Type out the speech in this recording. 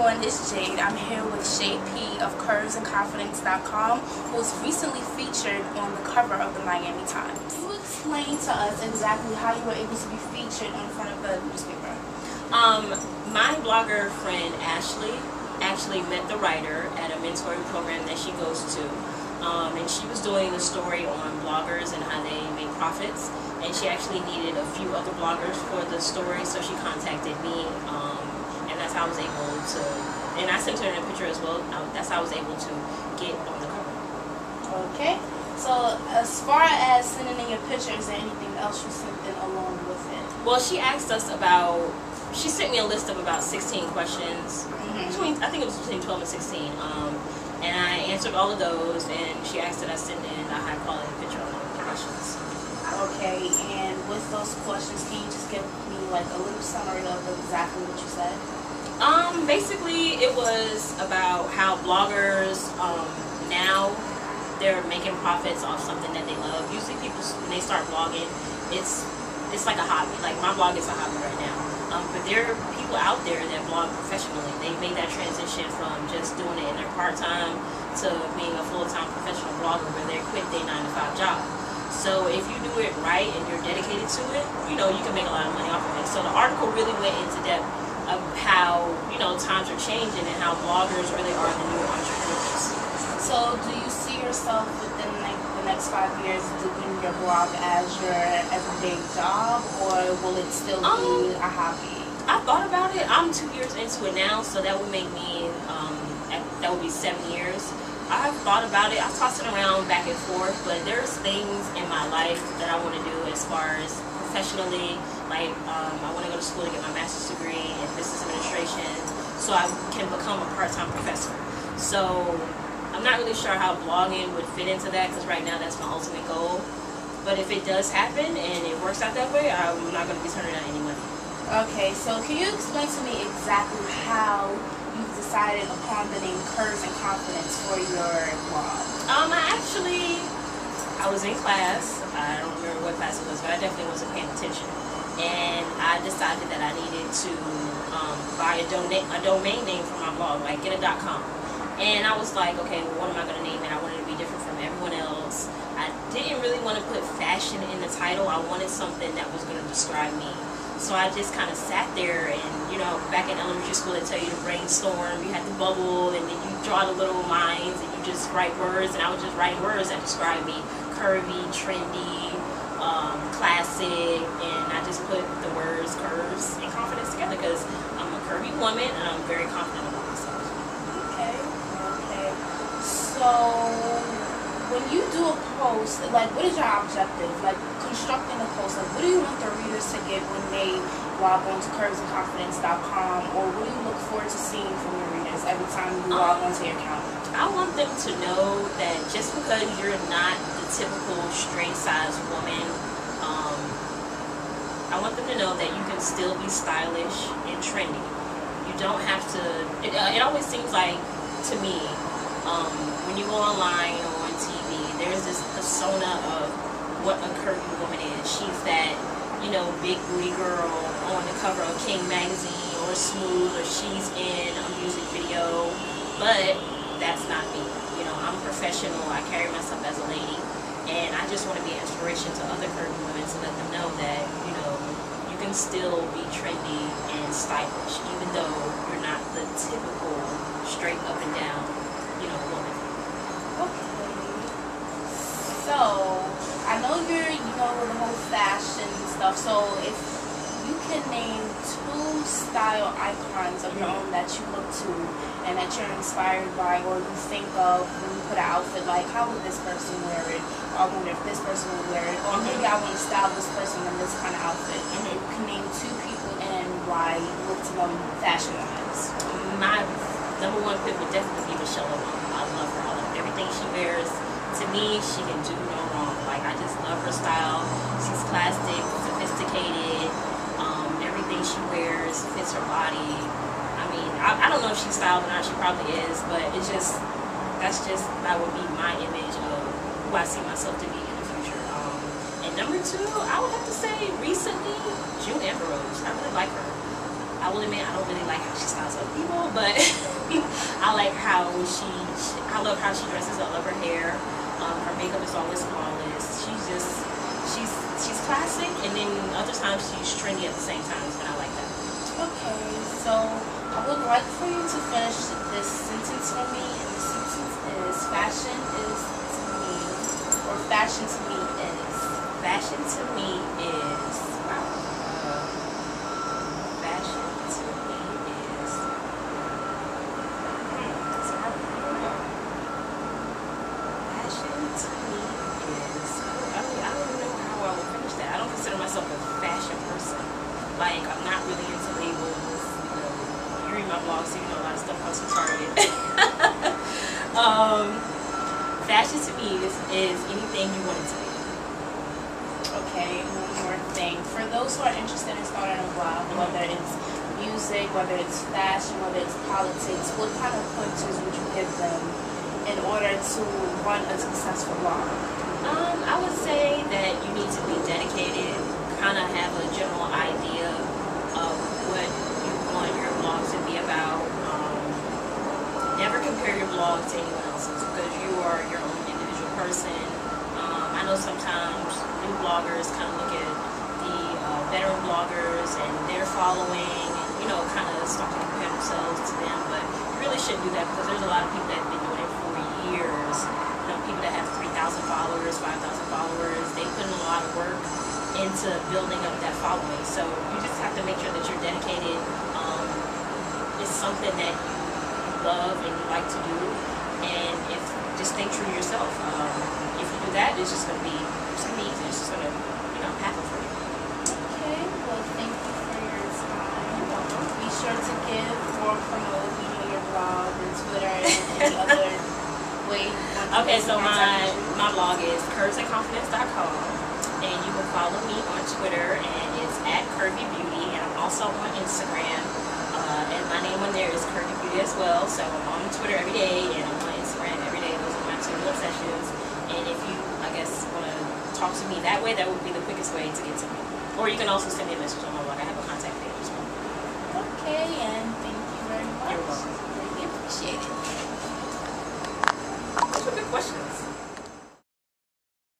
everyone, it's Jade. I'm here with Shea P of CurvesandConfidence.com, who was recently featured on the cover of the Miami Times. Can you explain to us exactly how you were able to be featured on front of the newspaper? My blogger friend Ashley actually met the writer at a mentoring program that she goes to. And she was doing a story on bloggers and how they make profits. And she actually needed a few other bloggers for the story, so she contacted me. And that's how I was able to, and I sent her a picture as well. That's how I was able to get on the cover. Okay. So as far as sending in your picture, is there anything else you sent in along with it? Well, she asked us about, she sent me a list of about 16 questions. I think it was between 12 and 16. And I answered all of those, and she asked that I send in a high quality picture on all of the questions. Okay, and with those questions, can you just give me like a little summary of exactly what you said? Basically, it was about how bloggers now they're making profits off something that they love. Usually, people when they start blogging, it's like a hobby. Like my blog is a hobby right now. But there are people out there that blog professionally. They made that transition from just doing it in their part-time to being a full-time professional blogger where they quit their 9-to-5 job. So if you do it right and you're dedicated to it, you know, you can make a lot of money off of it. So the article really went into depth of how, you know, times are changing and how bloggers really are the new entrepreneurs. So do you see yourself within like the next 5 years doing your blog as your everyday job, or will it still be a hobby? I thought about it. I'm 2 years into it now, so that would make me, that would be 7 years. I've thought about it. I toss it around back and forth, but there's things in my life that I want to do as far as professionally. Like I want to go to school to get my master's degree in business administration, so I can become a part-time professor. So I'm not really sure how blogging would fit into that, because right now that's my ultimate goal. But if it does happen and it works out that way, I'm not going to be turning down any money. Okay, so can you explain to me exactly how you've decided upon the name Curves and Confidence for your blog? I was in class. I don't remember what class it was, but I definitely wasn't paying attention. And I decided that I needed to buy a domain name for my blog, like get a .com. And I was like, okay, well, what am I going to name it? I wanted to be different from everyone else. I didn't really want to put fashion in the title. I wanted something that was going to describe me. So I just kind of sat there, and you know, back in elementary school they tell you to brainstorm, you had to bubble, and then you draw the little lines, and you just write words, and I was just writing words that describe me. Curvy, trendy, classic, and I just put the words curves and confidence together because I'm a curvy woman, and I'm very confident about myself. Okay. So when you do a post, like, what is your objective? Like, constructing a post, like, what do you want the readers to get when they log on to CurvesandConfidence.com, or what do you look forward to seeing from your readers every time you log onto your account? I want them to know that just because you're not the typical straight-sized woman, I want them to know that you can still be stylish and trendy. You don't have to, it always seems like, to me, when you go online or on TV, there's this persona of what a curvy woman is. She's that, you know, big booty girl on the cover of King magazine, or Smooth, or she's in a music video. But that's not me. You know, I'm professional. I carry myself as a lady, and I just want to be an inspiration to other curvy women to let them know that, you know, you can still be trendy and stylish, even though you're not the typical straight up and down, you know, woman. Okay. So I know you're, you know, with the whole fashion stuff. So if you can name 2 style icons of your own that you look to and that you're inspired by, or you think of when you put an outfit, like, how would this person wear it? Or I wonder if this person would wear it. Or maybe I want to style this person in this kind of outfit. You can name 2 people and why you look to them fashion-wise. My number 1 pick would definitely be Michelle Obama. I love her. I love everything she wears. To me, she can do no wrong. Like, I just love her style. She's classic, sophisticated. Everything she wears fits her body. I mean, I don't know if she's styled or not. She probably is, but it's just, that would be my image of who I see myself to be in the future. And number 2, I would have to say recently, June Ambrose. I really like her. I I will admit I don't really like how she styles other people, but I like how I love how she dresses. I love her hair. Her makeup is always flawless. She's classic, and then other times she's trendy at the same time, and I like that. Okay, so I would like for you to finish this sentence for me, and the sentence is fashion is to me, or fashion to me is. Fashion to me is, wow. Fashion to me is, that's hard. Fashion to me is, I don't even know how I would finish that. I don't consider myself a fashion person. Like, I'm not really into labels. You read my blog, so you know a lot of stuff comes from Target. Fashion to me is anything you want it to be. Okay, one more thing. For those who are interested in starting a blog, whether it's music, whether it's fashion, whether it's politics, what kind of pointers would you give them in order to run a successful blog? I would say that you need to be dedicated, kind of have a general idea of what you want your blog to be about. Never compare your blog to anyone else's because you are your own individual person. I know sometimes new bloggers kind of look at the veteran bloggers and their following and, you know, kind of start to compare themselves to them, but you really shouldn't do that because there's a lot of people that have been doing it for years. You know, people that have 3,000 followers, 5,000 followers, they put in a lot of work into building up that following. So you just have to make sure that you're dedicated. It's something that you love and you like to do, and if just stay true to yourself. If you do that, it's just gonna be easy. It's just gonna, you know, happen for you. Okay, well, thank you for your time. Be sure to give or promote, you know, your blog and Twitter and any other way. Okay, so my blog is curvesandconfidence.com, and you can follow me on Twitter, and it's @curvybeauty, and I'm also on Instagram, and my name on there is Curvy Beauty as well. So I'm on Twitter every day, and I'm on Instagram every day. Those are my two obsessions. And if you, I guess, want to talk to me that way, that would be the quickest way to get to me. Or you can also send me a message on my blog. I have a contact page as well. Okay, and thank you very much. You're welcome. Really appreciate it. Those were good questions.